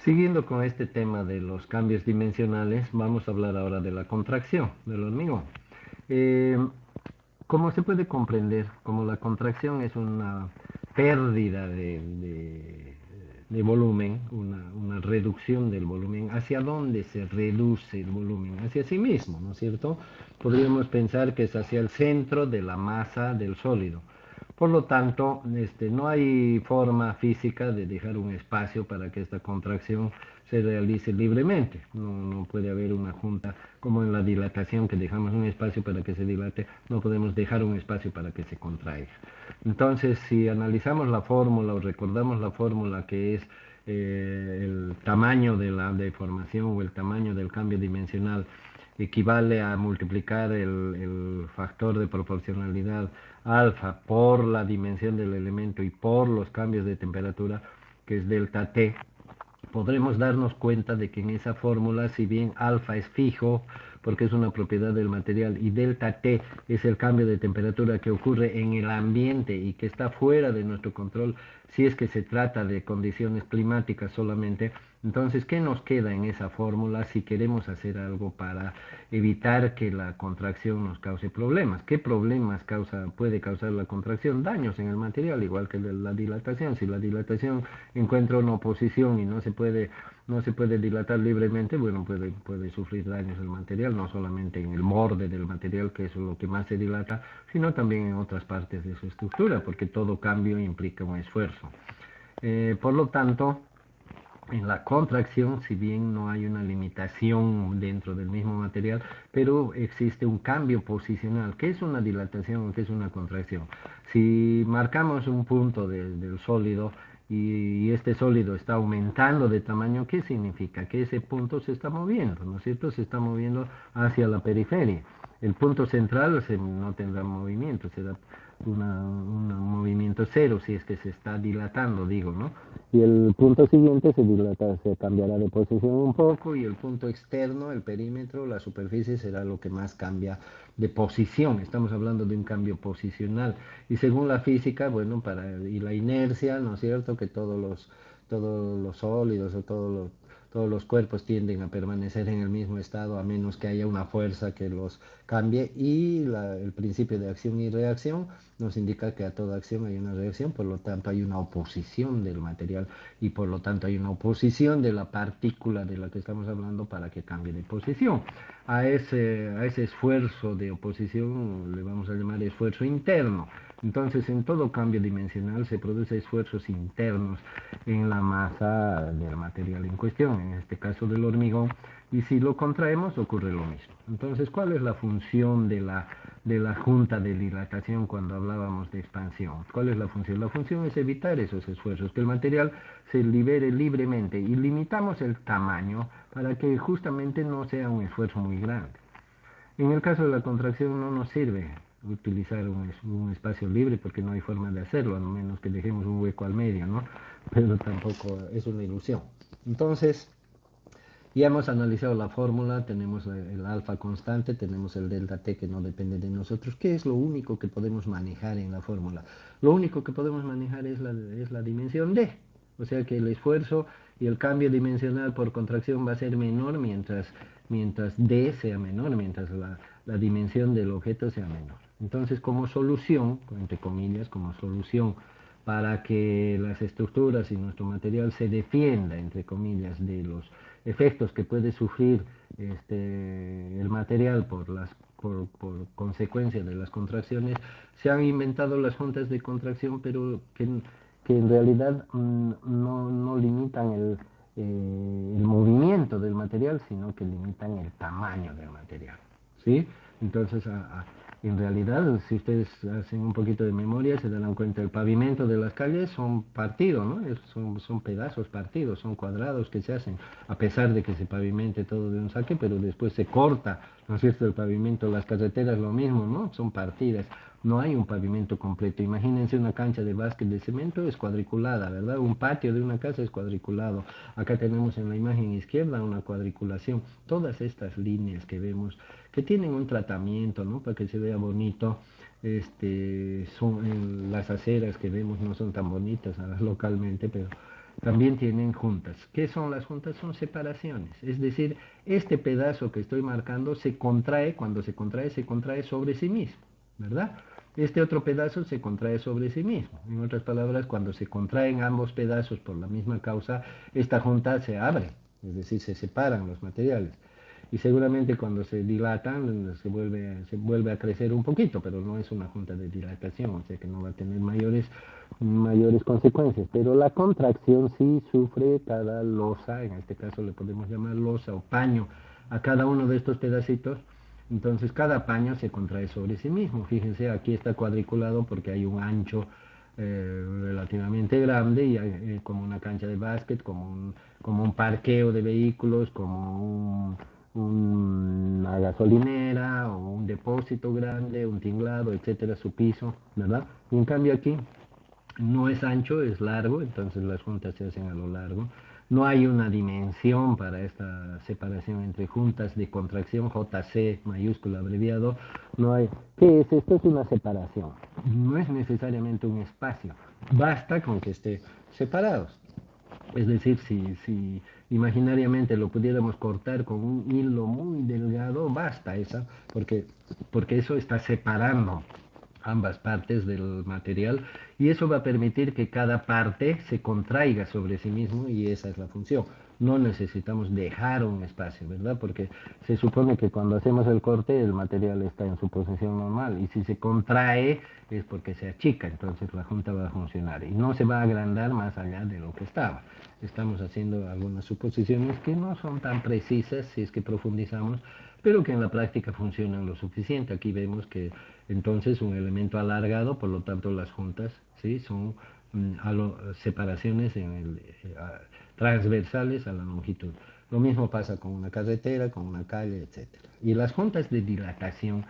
Siguiendo con este tema de los cambios dimensionales, vamos a hablar ahora de la contracción del hormigón. Eh, Como se puede comprender, como la contracción es una pérdida de volumen, una reducción del volumen, ¿hacia dónde se reduce el volumen? Hacia sí mismo, ¿no es cierto? Podríamos pensar que es hacia el centro de la masa del sólido. Por lo tanto, no hay forma física de dejar un espacio para que esta contracción se realice libremente. No puede haber una junta como en la dilatación, que dejamos un espacio para que se dilate, no podemos dejar un espacio para que se contraiga. Entonces, si analizamos la fórmula o recordamos la fórmula que es el tamaño de la deformación o el tamaño del cambio dimensional equivale a multiplicar el factor de proporcionalidad alfa por la dimensión del elemento y por los cambios de temperatura, que es delta T, podremos darnos cuenta de que en esa fórmula, si bien alfa es fijo, porque es una propiedad del material, y delta T es el cambio de temperatura que ocurre en el ambiente y que está fuera de nuestro control, si es que se trata de condiciones climáticas solamente, entonces, ¿qué nos queda en esa fórmula si queremos hacer algo para evitar que la contracción nos cause problemas? ¿Qué problemas puede causar la contracción? Daños en el material, igual que la dilatación. Si la dilatación encuentra una oposición y no se puede dilatar libremente, bueno, puede sufrir daños el material, no solamente en el borde del material, que es lo que más se dilata, sino también en otras partes de su estructura, porque todo cambio implica un esfuerzo. Por lo tanto, en la contracción, si bien no hay una limitación dentro del mismo material, pero existe un cambio posicional. ¿Qué es una dilatación o qué es una contracción? Si marcamos un punto del sólido y este sólido está aumentando de tamaño, ¿qué significa? Que ese punto se está moviendo, ¿no es cierto? Se está moviendo hacia la periferia. El punto central no tendrá movimiento, será un movimiento cero si es que se está dilatando, digo, ¿no? Y el punto siguiente se cambiará de posición un poco y el punto externo, el perímetro, la superficie será lo que más cambia de posición. Estamos hablando de un cambio posicional. Y según la física, bueno, y la inercia, ¿no es cierto? Que todos los sólidos o todos los cuerpos tienden a permanecer en el mismo estado a menos que haya una fuerza que los cambie y el principio de acción y reacción nos indica que a toda acción hay una reacción, por lo tanto hay una oposición del material y por lo tanto hay una oposición de la partícula de la que estamos hablando para que cambie de posición. A ese esfuerzo de oposición le vamos a llamar esfuerzo interno. Entonces, en todo cambio dimensional se producen esfuerzos internos en la masa del material en cuestión, en este caso del hormigón, y si lo contraemos ocurre lo mismo. Entonces, ¿cuál es la función de la junta de dilatación cuando hablábamos de expansión? ¿Cuál es la función? La función es evitar esos esfuerzos, que el material se libere libremente y limitamos el tamaño para que justamente no sea un esfuerzo muy grande. En el caso de la contracción no nos sirve utilizar un espacio libre porque no hay forma de hacerlo, a menos que dejemos un hueco al medio, ¿no? Pero tampoco es una ilusión. Entonces, ya hemos analizado la fórmula, tenemos el alfa constante, tenemos el delta T que no depende de nosotros. ¿Qué es lo único que podemos manejar en la fórmula? Lo único que podemos manejar es la dimensión D. O sea que el esfuerzo y el cambio dimensional por contracción va a ser menor mientras D sea menor, mientras la dimensión del objeto sea menor. Entonces, como solución, entre comillas, como solución para que las estructuras y nuestro material se defienda, entre comillas, de los efectos que puede sufrir el material por consecuencia de las contracciones, se han inventado las juntas de contracción, pero que en realidad no limitan el movimiento del material, sino que limitan el tamaño del material. ¿Sí? Entonces, en realidad, si ustedes hacen un poquito de memoria, se darán cuenta, el pavimento de las calles son partidos, ¿no? Son pedazos partidos, son cuadrados que se hacen, a pesar de que se pavimente todo de un saque, pero después se corta, ¿no es cierto?, el pavimento. Las carreteras lo mismo, ¿no? Son partidas, no hay un pavimento completo. Imagínense una cancha de básquet de cemento, es cuadriculada, ¿verdad? Un patio de una casa es cuadriculado. Acá tenemos en la imagen izquierda una cuadriculación. Todas estas líneas que vemos, que tienen un tratamiento, ¿no? Para que se vea bonito. Las aceras que vemos no son tan bonitas localmente, pero también tienen juntas. ¿Qué son las juntas? Son separaciones. Es decir, este pedazo que estoy marcando se contrae, cuando se contrae sobre sí mismo, ¿verdad? Este otro pedazo se contrae sobre sí mismo. En otras palabras, cuando se contraen ambos pedazos por la misma causa, esta junta se abre, es decir, se separan los materiales. Y seguramente cuando se dilatan se vuelve a crecer un poquito, pero no es una junta de dilatación, o sea que no va a tener mayores consecuencias. Pero la contracción sí sufre cada losa, en este caso le podemos llamar losa o paño a cada uno de estos pedacitos. Entonces cada paño se contrae sobre sí mismo. Fíjense, aquí está cuadriculado porque hay un ancho relativamente grande y hay, como una cancha de básquet, como un parqueo de vehículos, una gasolinera o un depósito grande, un tinglado, etcétera, su piso, ¿verdad? Y en cambio aquí no es ancho, es largo, entonces las juntas se hacen a lo largo. No hay una dimensión para esta separación entre juntas de contracción, JC mayúscula abreviado. No hay. ¿Qué es esto? Es una separación. No es necesariamente un espacio. Basta con que esté separados. Es decir, si imaginariamente lo pudiéramos cortar con un hilo muy delgado, basta esa, porque eso está separando ambas partes del material y eso va a permitir que cada parte se contraiga sobre sí mismo y esa es la función. No necesitamos dejar un espacio, ¿verdad? Porque se supone que cuando hacemos el corte el material está en su posición normal y si se contrae es porque se achica, entonces la junta va a funcionar y no se va a agrandar más allá de lo que estaba. Estamos haciendo algunas suposiciones que no son tan precisas si es que profundizamos, pero que en la práctica funcionan lo suficiente. Aquí vemos que entonces un elemento alargado, por lo tanto las juntas, ¿sí? Son separaciones transversales a la longitud. Lo mismo pasa con una carretera, con una calle, etcétera. Y las juntas de dilatación,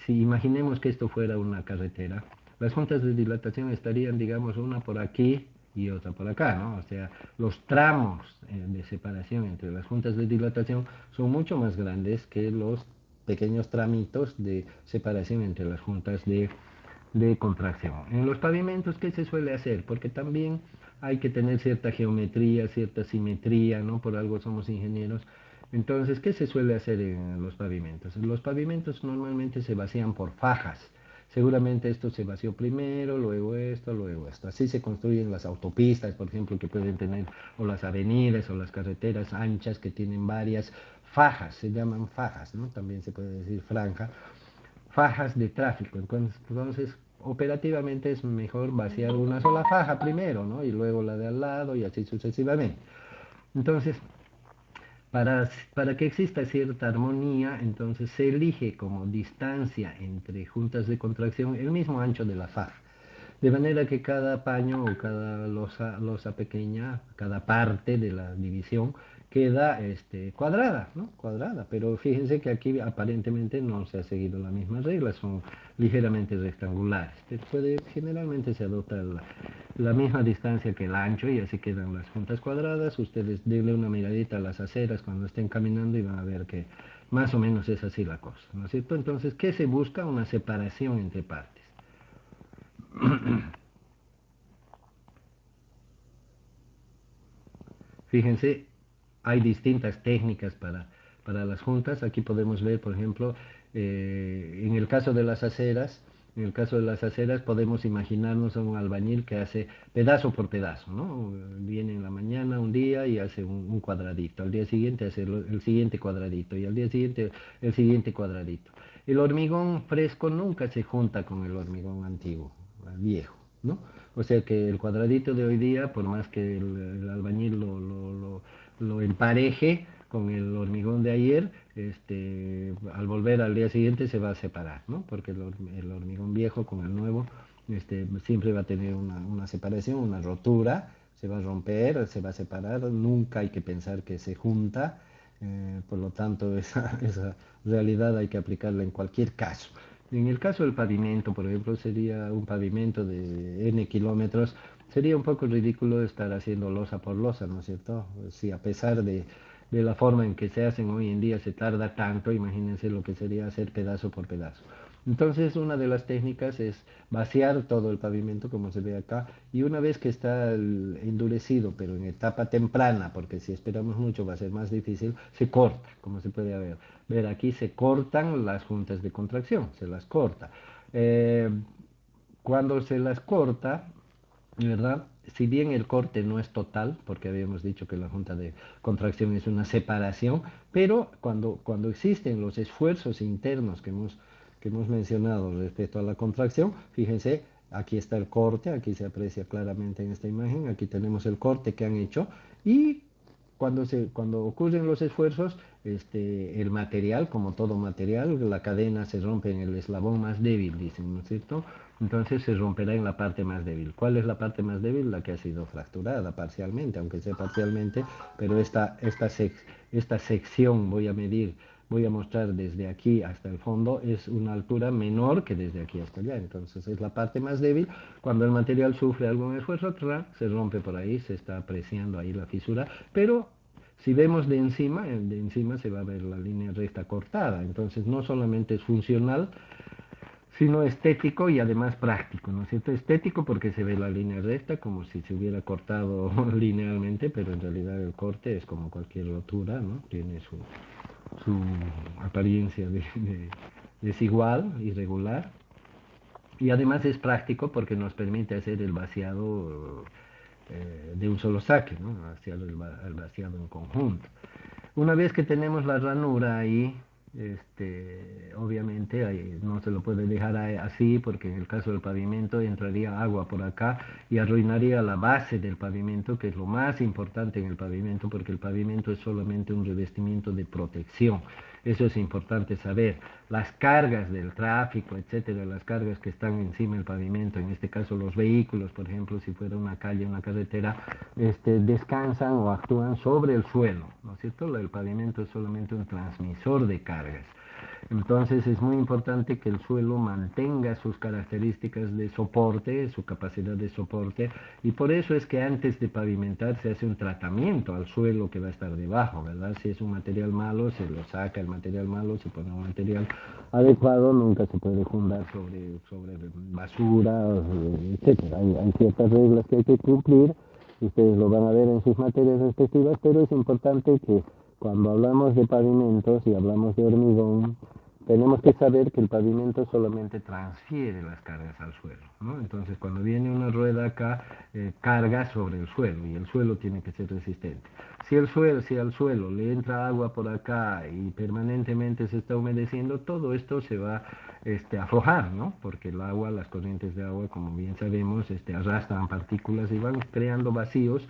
si imaginemos que esto fuera una carretera, las juntas de dilatación estarían, digamos, una por aquí y otra por acá, ¿no? O sea, los tramos de separación entre las juntas de dilatación son mucho más grandes que los pequeños tramitos de separación entre las juntas de contracción. En los pavimentos, ¿qué se suele hacer? Porque también hay que tener cierta geometría, cierta simetría, ¿no? Por algo somos ingenieros. Entonces, ¿qué se suele hacer en los pavimentos? Los pavimentos normalmente se vacían por fajas. Seguramente esto se vació primero, luego esto, luego esto. Así se construyen las autopistas, por ejemplo, que pueden tener, o las avenidas, o las carreteras anchas que tienen varias fajas, se llaman fajas, ¿no? También se puede decir franja, fajas de tráfico. Entonces, operativamente es mejor vaciar una sola faja primero, ¿no? Y luego la de al lado y así sucesivamente. Entonces, para que exista cierta armonía, entonces se elige como distancia entre juntas de contracción el mismo ancho de la faja. De manera que cada paño o cada losa pequeña, cada parte de la división queda cuadrada, ¿no? Cuadrada, pero fíjense que aquí aparentemente no se ha seguido la misma regla, son ligeramente rectangulares. Generalmente se adopta la misma distancia que el ancho y así quedan las juntas cuadradas. Ustedes denle una miradita a las aceras cuando estén caminando y van a ver que más o menos es así la cosa, ¿no es cierto? Entonces, ¿qué se busca? Una separación entre partes. Fíjense, hay distintas técnicas para las juntas. Aquí podemos ver, por ejemplo, en el caso de las aceras, en el caso de las aceras podemos imaginarnos a un albañil que hace pedazo por pedazo, ¿no? Viene en la mañana un día y hace un cuadradito, al día siguiente hace el siguiente cuadradito y al día siguiente el siguiente cuadradito. El hormigón fresco nunca se junta con el hormigón antiguo, viejo, ¿no? O sea que el cuadradito de hoy día, por más que el albañil lo empareje con el hormigón de ayer, al volver al día siguiente se va a separar, ¿no? Porque el hormigón viejo con el nuevo siempre va a tener una separación, una rotura, se va a romper, se va a separar, nunca hay que pensar que se junta, por lo tanto esa realidad hay que aplicarla en cualquier caso. En el caso del pavimento, por ejemplo, sería un pavimento de N kilómetros, sería un poco ridículo estar haciendo losa por losa, ¿no es cierto? Si a pesar de la forma en que se hacen hoy en día se tarda tanto, imagínense lo que sería hacer pedazo por pedazo. Entonces, una de las técnicas es vaciar todo el pavimento, como se ve acá, y una vez que está endurecido, pero en etapa temprana, porque si esperamos mucho va a ser más difícil, se corta, como se puede ver. Ver aquí se cortan las juntas de contracción, se las corta. Eh, Cuando se las corta, ¿verdad? Si bien el corte no es total, porque habíamos dicho que la junta de contracción es una separación, pero cuando existen los esfuerzos internos que hemos mencionado respecto a la contracción, fíjense, aquí está el corte, aquí se aprecia claramente en esta imagen, aquí tenemos el corte que han hecho y cuando ocurren los esfuerzos, el material, como todo material, la cadena se rompe en el eslabón más débil, dicen, ¿no es cierto? Entonces se romperá en la parte más débil. ¿Cuál es la parte más débil? La que ha sido fracturada parcialmente, aunque sea parcialmente, pero esta sección voy a mostrar desde aquí hasta el fondo, es una altura menor que desde aquí hasta allá. Entonces es la parte más débil. Cuando el material sufre algún esfuerzo, se rompe por ahí, se está apreciando ahí la fisura, pero si vemos de encima se va a ver la línea recta cortada. Entonces no solamente es funcional, sino estético y además práctico, ¿no es cierto? Estético porque se ve la línea recta como si se hubiera cortado linealmente, pero en realidad el corte es como cualquier rotura, ¿no? Tiene su apariencia desigual, irregular, y además es práctico porque nos permite hacer el vaciado de un solo saque, ¿no? El vaciado en conjunto. Una vez que tenemos la ranura ahí, obviamente ahí no se lo puede dejar así porque en el caso del pavimento entraría agua por acá y arruinaría la base del pavimento, que es lo más importante en el pavimento, porque el pavimento es solamente un revestimiento de protección. Eso es importante saber. Las cargas del tráfico, etcétera, las cargas que están encima del pavimento, en este caso los vehículos, por ejemplo, si fuera una calle, una carretera, descansan o actúan sobre el suelo, ¿no es cierto? El pavimento es solamente un transmisor de cargas. Entonces es muy importante que el suelo mantenga sus características de soporte, su capacidad de soporte, y por eso es que antes de pavimentar se hace un tratamiento al suelo que va a estar debajo, ¿verdad? Si es un material malo, se lo saca el material malo, se pone un material adecuado, nunca se puede fundar sobre basura, etcétera. Hay ciertas reglas que hay que cumplir, ustedes lo van a ver en sus materias respectivas, pero es importante que cuando hablamos de pavimentos y hablamos de hormigón, tenemos que saber que el pavimento solamente transfiere las cargas al suelo, ¿no? Entonces, cuando viene una rueda acá, carga sobre el suelo y el suelo tiene que ser resistente. Si al suelo le entra agua por acá y permanentemente se está humedeciendo, todo esto se va a aflojar, ¿no? Porque el agua, las corrientes de agua, como bien sabemos, arrastran partículas y van creando vacíos.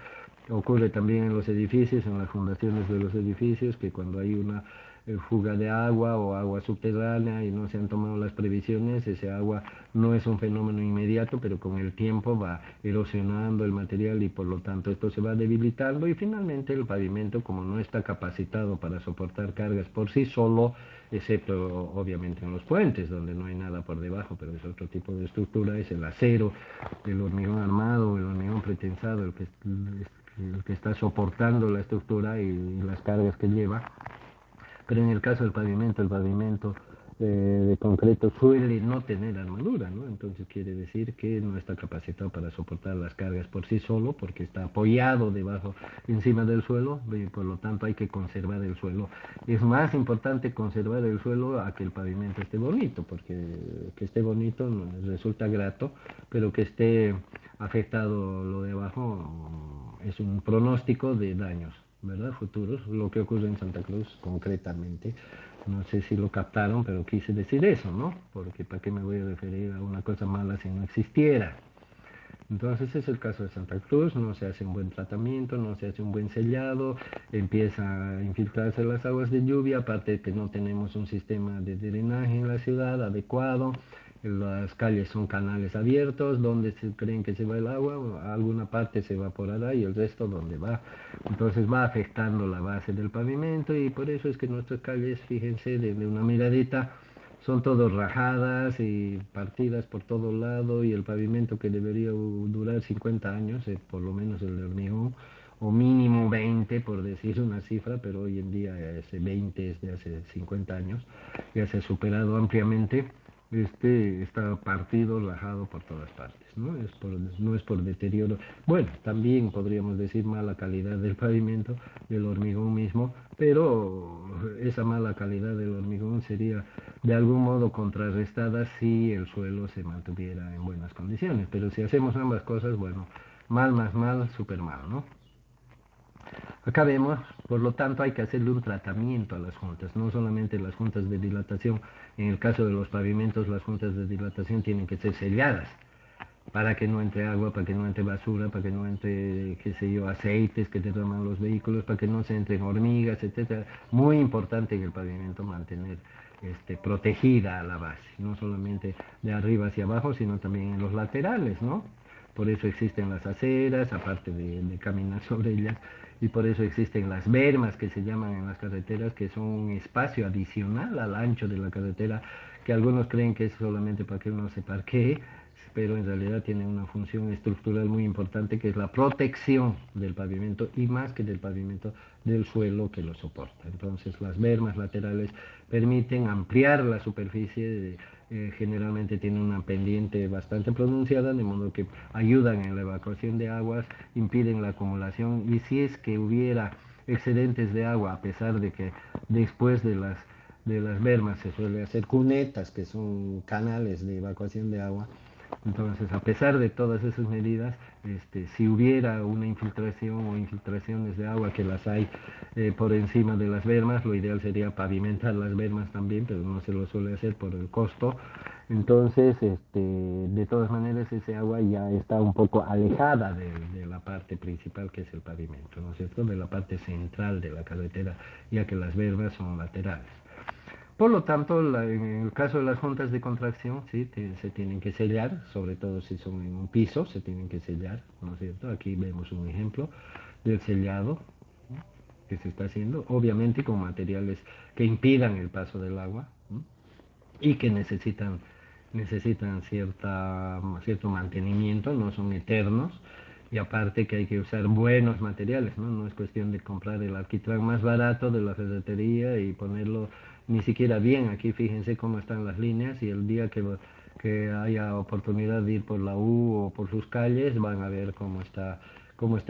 Ocurre también en los edificios, en las fundaciones de los edificios, que cuando hay una fuga de agua o agua subterránea y no se han tomado las previsiones, ese agua no es un fenómeno inmediato, pero con el tiempo va erosionando el material y por lo tanto esto se va debilitando y finalmente el pavimento, como no está capacitado para soportar cargas por sí solo, excepto obviamente en los puentes donde no hay nada por debajo, pero es otro tipo de estructura, es el acero, el hormigón armado, el hormigón pretensado, el que está soportando la estructura y las cargas que lleva. Pero en el caso del pavimento, el pavimento de concreto suele no tener armadura, ¿no? Entonces quiere decir que no está capacitado para soportar las cargas por sí solo, porque está apoyado debajo, encima del suelo, y por lo tanto hay que conservar el suelo. Es más importante conservar el suelo a que el pavimento esté bonito, porque que esté bonito resulta grato, pero que esté afectado lo de abajo es un pronóstico de daños, ¿verdad? Futuros, lo que ocurre en Santa Cruz concretamente. No sé si lo captaron, pero quise decir eso, ¿no? Porque ¿para qué me voy a referir a una cosa mala si no existiera? Entonces es el caso de Santa Cruz, no se hace un buen tratamiento, no se hace un buen sellado, empieza a infiltrarse las aguas de lluvia, aparte de que no tenemos un sistema de drenaje en la ciudad adecuado, las calles son canales abiertos, donde se creen que se va el agua, alguna parte se evaporará y el resto donde va. Entonces va afectando la base del pavimento y por eso es que nuestras calles, fíjense, de una miradita, son todas rajadas y partidas por todo lado y el pavimento que debería durar 50 años, por lo menos el de hormigón, o mínimo 20 por decir una cifra, pero hoy en día ese 20 es de hace 50 años, ya se ha superado ampliamente. está partido, rajado por todas partes, ¿no? No es por deterioro. Bueno, también podríamos decir mala calidad del pavimento, del hormigón mismo, pero esa mala calidad del hormigón sería de algún modo contrarrestada si el suelo se mantuviera en buenas condiciones. Pero si hacemos ambas cosas, bueno, mal más mal, súper mal, ¿no? Acá vemos, por lo tanto, hay que hacerle un tratamiento a las juntas, no solamente las juntas de dilatación. En el caso de los pavimentos, las juntas de dilatación tienen que ser selladas para que no entre agua, para que no entre basura, para que no entre, qué sé yo, aceites que te toman los vehículos, para que no se entren hormigas, etcétera. Muy importante en el pavimento mantener protegida a la base, no solamente de arriba hacia abajo, sino también en los laterales, ¿no? Por eso existen las aceras, aparte de caminar sobre ellas, y por eso existen las bermas que se llaman en las carreteras, que son un espacio adicional al ancho de la carretera, que algunos creen que es solamente para que uno se parquee, pero en realidad tiene una función estructural muy importante, que es la protección del pavimento, y más que del pavimento, del suelo que lo soporta. Entonces las bermas laterales permiten ampliar la superficie, generalmente tienen una pendiente bastante pronunciada, de modo que ayudan en la evacuación de aguas, impiden la acumulación, y si es que hubiera excedentes de agua, a pesar de que después de las bermas se suele hacer cunetas, que son canales de evacuación de agua. Entonces, a pesar de todas esas medidas, si hubiera una infiltración o infiltraciones de agua, que las hay por encima de las bermas, lo ideal sería pavimentar las bermas también, pero no se lo suele hacer por el costo. Entonces, de todas maneras, ese agua ya está un poco alejada de la parte principal, que es el pavimento, ¿no es cierto? De la parte central de la carretera, ya que las bermas son laterales. Por lo tanto, en el caso de las juntas de contracción, sí, se tienen que sellar, sobre todo si son en un piso, se tienen que sellar, ¿no es cierto? Aquí vemos un ejemplo del sellado que se está haciendo, obviamente con materiales que impidan el paso del agua, ¿no? Y que necesitan cierto mantenimiento, no son eternos, y aparte que hay que usar buenos materiales, ¿no? No es cuestión de comprar el alquitrán más barato de la ferretería y ponerlo ni siquiera bien. Aquí fíjense cómo están las líneas, y el día que haya oportunidad de ir por la U o por sus calles van a ver cómo está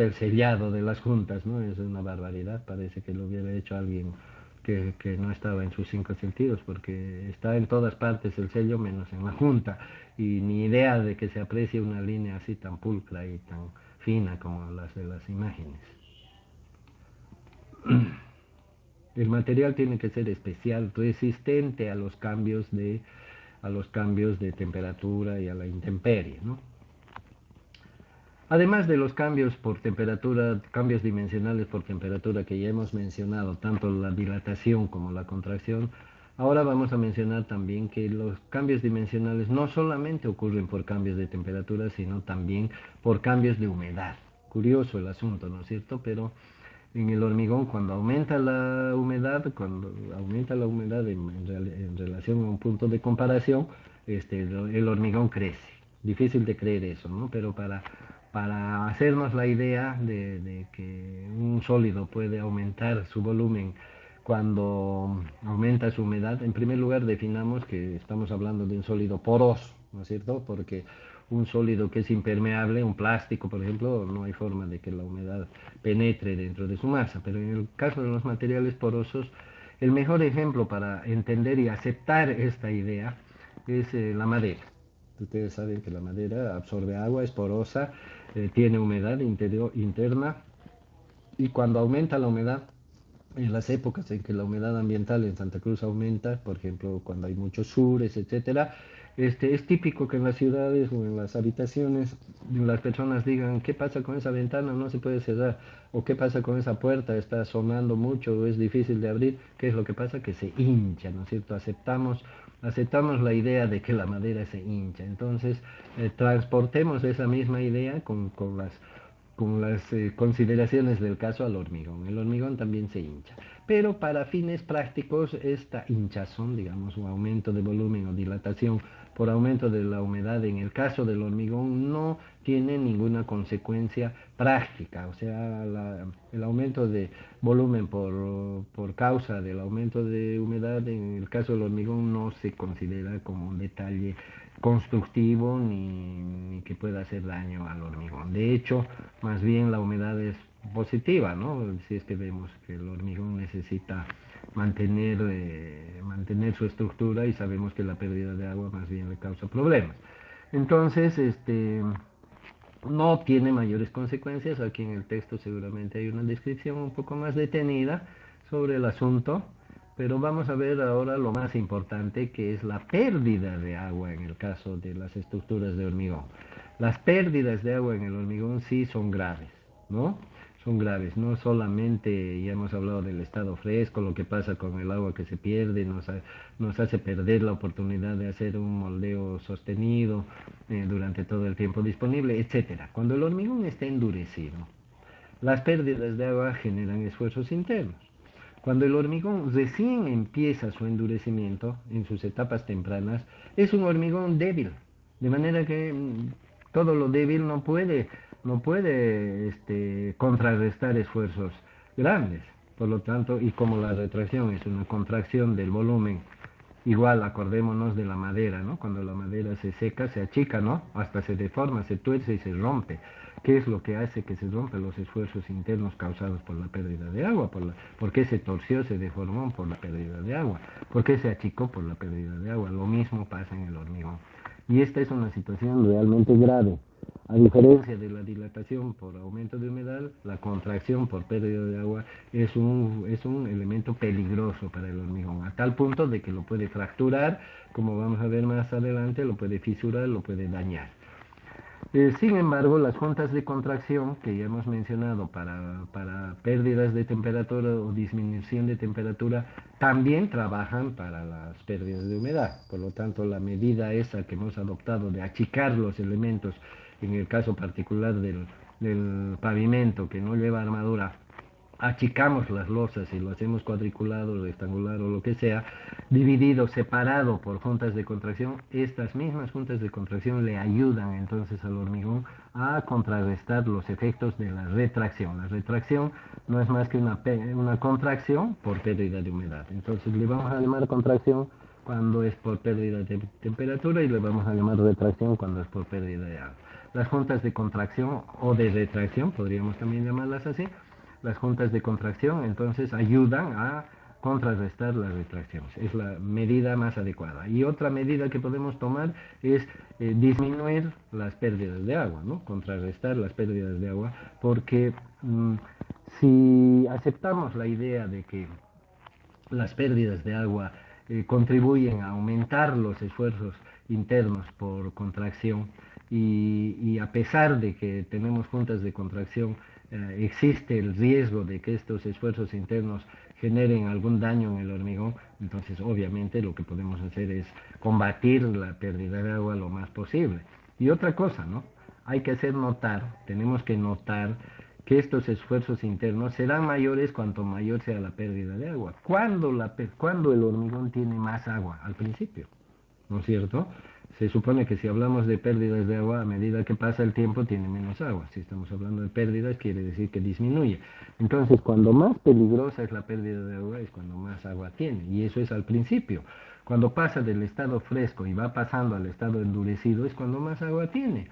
el sellado de las juntas, ¿no? Es una barbaridad, parece que lo hubiera hecho alguien que no estaba en sus cinco sentidos, porque está en todas partes el sello menos en la junta, y ni idea de que se aprecie una línea así tan pulcra y tan fina como las de las imágenes. El material tiene que ser especial, resistente a los cambios de temperatura y a la intemperie, ¿no? Además de los cambios por temperatura, cambios dimensionales por temperatura que ya hemos mencionado, tanto la dilatación como la contracción, ahora vamos a mencionar también que los cambios dimensionales no solamente ocurren por cambios de temperatura, sino también por cambios de humedad. Curioso el asunto, ¿no es cierto? Pero en el hormigón, cuando aumenta la humedad en relación a un punto de comparación, el hormigón crece. Difícil de creer eso, ¿no? Pero para hacernos la idea de que un sólido puede aumentar su volumen cuando aumenta su humedad, en primer lugar definamos que estamos hablando de un sólido poroso, ¿no es cierto? Porque un sólido que es impermeable, un plástico por ejemplo, no hay forma de que la humedad penetre dentro de su masa, pero en el caso de los materiales porosos, el mejor ejemplo para entender y aceptar esta idea es la madera. Ustedes saben que la madera absorbe agua, es porosa, tiene humedad interna, y cuando aumenta la humedad, en las épocas en que la humedad ambiental en Santa Cruz aumenta, por ejemplo, cuando hay muchos sures, etcétera, es típico que en las ciudades o en las habitaciones las personas digan: ¿qué pasa con esa ventana? No se puede cerrar. O ¿qué pasa con esa puerta? Está sonando mucho, o es difícil de abrir. ¿Qué es lo que pasa? Que se hincha, ¿no es cierto? Aceptamos la idea de que la madera se hincha. Entonces, transportemos esa misma idea con las consideraciones del caso al hormigón. El hormigón también se hincha, pero para fines prácticos esta hinchazón, digamos, un aumento de volumen o dilatación por aumento de la humedad en el caso del hormigón no tiene ninguna consecuencia práctica, o sea, el aumento de volumen por causa del aumento de humedad en el caso del hormigón no se considera como un detalle constructivo ni que pueda hacer daño al hormigón. De hecho, más bien la humedad es positiva, ¿no? Si es que vemos que el hormigón necesita mantener su estructura y sabemos que la pérdida de agua más bien le causa problemas. Entonces, no tiene mayores consecuencias. Aquí en el texto seguramente hay una descripción un poco más detenida sobre el asunto, pero vamos a ver ahora lo más importante, que es la pérdida de agua en el caso de las estructuras de hormigón. Las pérdidas de agua en el hormigón sí son graves, ¿no? Son graves, no solamente, ya hemos hablado del estado fresco, lo que pasa con el agua que se pierde, nos hace perder la oportunidad de hacer un moldeo sostenido durante todo el tiempo disponible, etcétera. Cuando el hormigón está endurecido, las pérdidas de agua generan esfuerzos internos. Cuando el hormigón recién empieza su endurecimiento en sus etapas tempranas, es un hormigón débil, de manera que todo lo débil no puede contrarrestar esfuerzos grandes. Por lo tanto, y como la retracción es una contracción del volumen, igual acordémonos de la madera, ¿no? Cuando la madera se seca, se achica, ¿no? Hasta se deforma, se tuerce y se rompe. ¿Qué es lo que hace que se rompan los esfuerzos internos causados por la pérdida de agua? ¿Por qué se torció, se deformó? Por la pérdida de agua. ¿Por qué se achicó? Por la pérdida de agua. Lo mismo pasa en el hormigón. Y esta es una situación realmente grave. A diferencia de la dilatación por aumento de humedad, la contracción por pérdida de agua es un elemento peligroso para el hormigón, a tal punto de que lo puede fracturar, como vamos a ver más adelante, lo puede fisurar, lo puede dañar. Sin embargo, las juntas de contracción que ya hemos mencionado para pérdidas de temperatura o disminución de temperatura también trabajan para las pérdidas de humedad. Por lo tanto, la medida esa que hemos adoptado de achicar los elementos, en el caso particular del pavimento que no lleva armadura, achicamos las losas y lo hacemos cuadriculado, rectangular o lo que sea, dividido, separado por juntas de contracción, estas mismas juntas de contracción le ayudan entonces al hormigón a contrarrestar los efectos de la retracción. La retracción no es más que una contracción por pérdida de humedad. Entonces le vamos a llamar contracción cuando es por pérdida de temperatura y le vamos a llamar retracción cuando es por pérdida de agua. Las juntas de contracción o de retracción, podríamos también llamarlas así, las juntas de contracción entonces ayudan a contrarrestar las retracciones. Es la medida más adecuada. Y otra medida que podemos tomar es disminuir las pérdidas de agua, ¿no? Contrarrestar las pérdidas de agua, porque si aceptamos la idea de que las pérdidas de agua contribuyen a aumentar los esfuerzos internos por contracción y a pesar de que tenemos juntas de contracción, existe el riesgo de que estos esfuerzos internos generen algún daño en el hormigón, entonces obviamente lo que podemos hacer es combatir la pérdida de agua lo más posible. Y otra cosa, ¿no? Hay que hacer notar, tenemos que notar que estos esfuerzos internos serán mayores cuanto mayor sea la pérdida de agua. ¿Cuándo el hormigón tiene más agua? Al principio, ¿no es cierto? Se supone que si hablamos de pérdidas de agua, a medida que pasa el tiempo tiene menos agua. Si estamos hablando de pérdidas, quiere decir que disminuye. Entonces, cuando más peligrosa es la pérdida de agua, es cuando más agua tiene. Y eso es al principio. Cuando pasa del estado fresco y va pasando al estado endurecido, es cuando más agua tiene.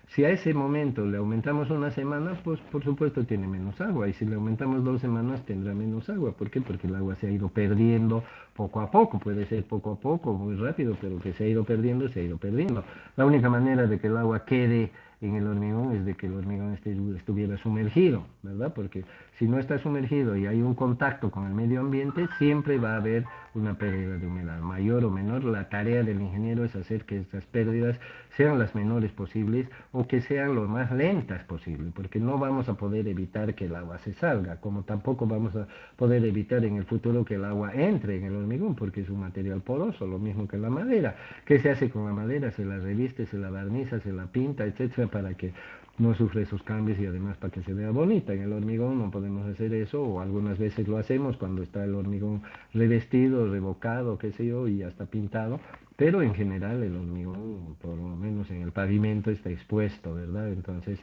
Si a ese momento le aumentamos una semana, pues por supuesto tiene menos agua. Y si le aumentamos 2 semanas, tendrá menos agua. ¿Por qué? Porque el agua se ha ido perdiendo poco a poco. Puede ser poco a poco, muy rápido, pero que se ha ido perdiendo, se ha ido perdiendo. La única manera de que el agua quede en el hormigón es de que el hormigón estuviera sumergido, ¿verdad? Porque si no está sumergido y hay un contacto con el medio ambiente, siempre va a haber una pérdida de humedad, mayor o menor. La tarea del ingeniero es hacer que estas pérdidas sean las menores posibles o que sean lo más lentas posible, porque no vamos a poder evitar que el agua se salga, como tampoco vamos a poder evitar en el futuro que el agua entre en el hormigón, porque es un material poroso, lo mismo que la madera. ¿Qué se hace con la madera? Se la reviste, se la barniza, se la pinta, etcétera, para que no sufre esos cambios y además para que se vea bonita. En el hormigón no podemos hacer eso, o algunas veces lo hacemos cuando está el hormigón revestido, revocado, qué sé yo, y hasta pintado, pero en general el hormigón, por lo menos en el pavimento, está expuesto, ¿verdad? Entonces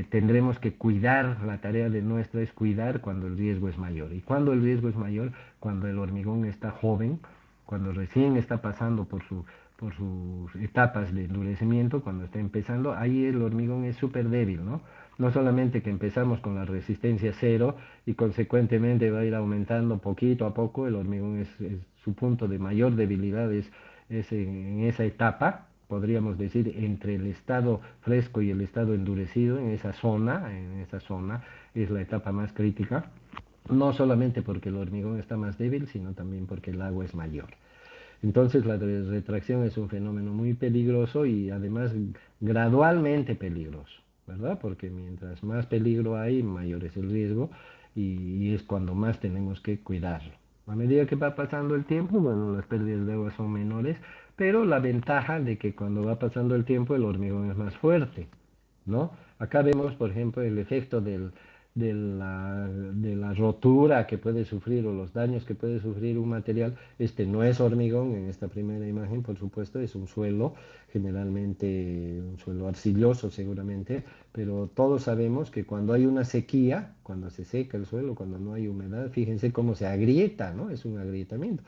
tendremos que cuidar, la tarea de nuestra es cuidar cuando el riesgo es mayor. ¿Y cuando el riesgo es mayor? Cuando el hormigón está joven, cuando recién está pasando por sus etapas de endurecimiento, cuando está empezando, ahí el hormigón es súper débil, ¿no? No solamente que empezamos con la resistencia cero y consecuentemente va a ir aumentando poquito a poco, el hormigón es su punto de mayor debilidad es en esa etapa, podríamos decir, entre el estado fresco y el estado endurecido, en esa zona es la etapa más crítica, no solamente porque el hormigón está más débil, sino también porque el agua es mayor. Entonces la retracción es un fenómeno muy peligroso y además gradualmente peligroso, ¿verdad? Porque mientras más peligro hay, mayor es el riesgo y es cuando más tenemos que cuidarlo. A medida que va pasando el tiempo, bueno, las pérdidas de agua son menores, pero la ventaja de que cuando va pasando el tiempo el hormigón es más fuerte, ¿no? Acá vemos, por ejemplo, el efecto de la rotura que puede sufrir o los daños que puede sufrir un material. Este no es hormigón en esta primera imagen, por supuesto, es un suelo, generalmente un suelo arcilloso seguramente, pero todos sabemos que cuando hay una sequía, cuando se seca el suelo, cuando no hay humedad, fíjense cómo se agrieta, ¿no? Es un agrietamiento.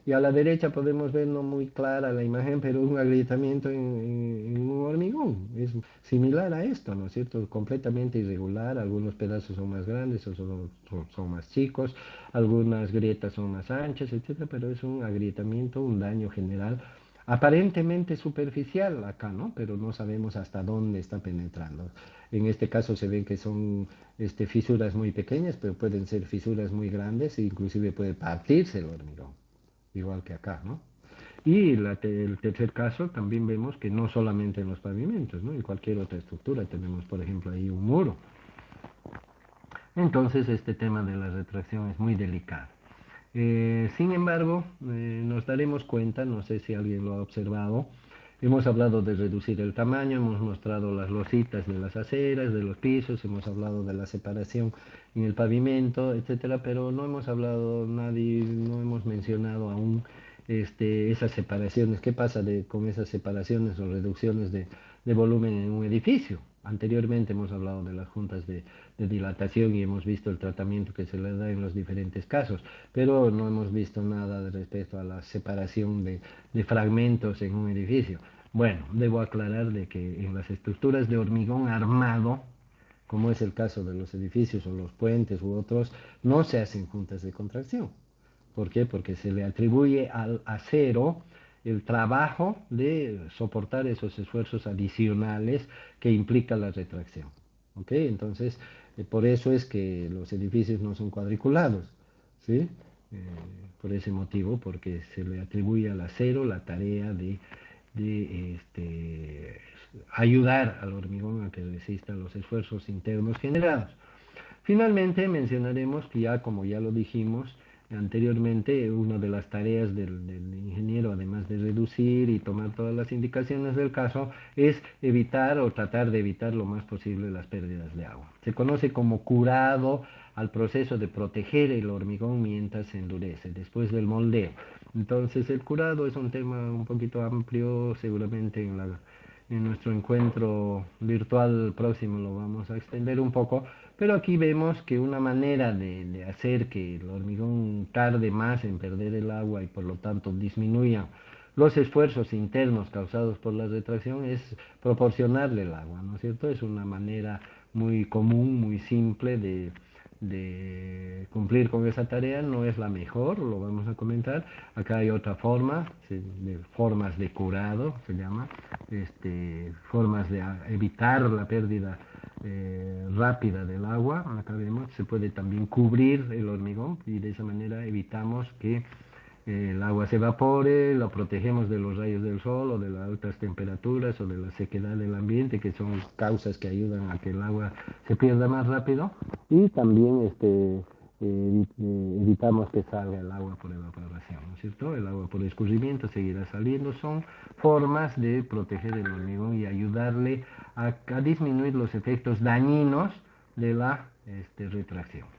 Y a la derecha podemos ver no muy clara la imagen, pero un agrietamiento en un hormigón. Es similar a esto, ¿no es cierto? Completamente irregular, algunos pedazos son más grandes, otros son más chicos, algunas grietas son más anchas, etcétera, pero es un agrietamiento, un daño general, aparentemente superficial acá, ¿no? Pero no sabemos hasta dónde está penetrando. En este caso se ven que son fisuras muy pequeñas, pero pueden ser fisuras muy grandes e inclusive puede partirse el hormigón igual que acá, ¿no? Y el tercer caso también vemos que no solamente en los pavimentos, ¿no? En cualquier otra estructura tenemos, por ejemplo, ahí un muro. Entonces este tema de la retracción es muy delicado. Sin embargo, nos daremos cuenta, no sé si alguien lo ha observado, hemos hablado de reducir el tamaño, hemos mostrado las lositas de las aceras, de los pisos, hemos hablado de la separación en el pavimento, etcétera, pero no hemos hablado, nadie, no hemos mencionado aún esas separaciones. ¿Qué pasa con esas separaciones o reducciones de volumen en un edificio? Anteriormente hemos hablado de las juntas de dilatación y hemos visto el tratamiento que se le da en los diferentes casos, pero no hemos visto nada respecto a la separación de fragmentos en un edificio. Bueno, debo aclarar de que en las estructuras de hormigón armado, como es el caso de los edificios o los puentes u otros, no se hacen juntas de contracción. ¿Por qué? Porque se le atribuye al acero el trabajo de soportar esos esfuerzos adicionales que implica la retracción. ¿Ok? Entonces, por eso es que los edificios no son cuadriculados, ¿sí? Por ese motivo, porque se le atribuye al acero la tarea de ayudar al hormigón a que resista los esfuerzos internos generados. Finalmente mencionaremos que ya, como ya lo dijimos anteriormente, una de las tareas del ingeniero, además de reducir y tomar todas las indicaciones del caso, es evitar o tratar de evitar lo más posible las pérdidas de agua. Se conoce como curado al proceso de proteger el hormigón mientras se endurece, después del moldeo. Entonces el curado es un tema un poquito amplio, seguramente en nuestro encuentro virtual próximo lo vamos a extender un poco, pero aquí vemos que una manera de hacer que el hormigón tarde más en perder el agua y por lo tanto disminuya los esfuerzos internos causados por la retracción es proporcionarle el agua, ¿no es cierto? Es una manera muy común, muy simple de cumplir con esa tarea, no es la mejor, lo vamos a comentar. Acá hay otra forma, formas de curado, se llama, formas de evitar la pérdida rápida del agua. Acá vemos, se puede también cubrir el hormigón y de esa manera evitamos que el agua se evapore, lo protegemos de los rayos del sol o de las altas temperaturas o de la sequedad del ambiente, que son causas que ayudan a que el agua se pierda más rápido. Y también evitamos que salga el agua por evaporación, ¿no es cierto? El agua por escurrimiento seguirá saliendo. Son formas de proteger el hormigón y ayudarle a disminuir los efectos dañinos de la retracción.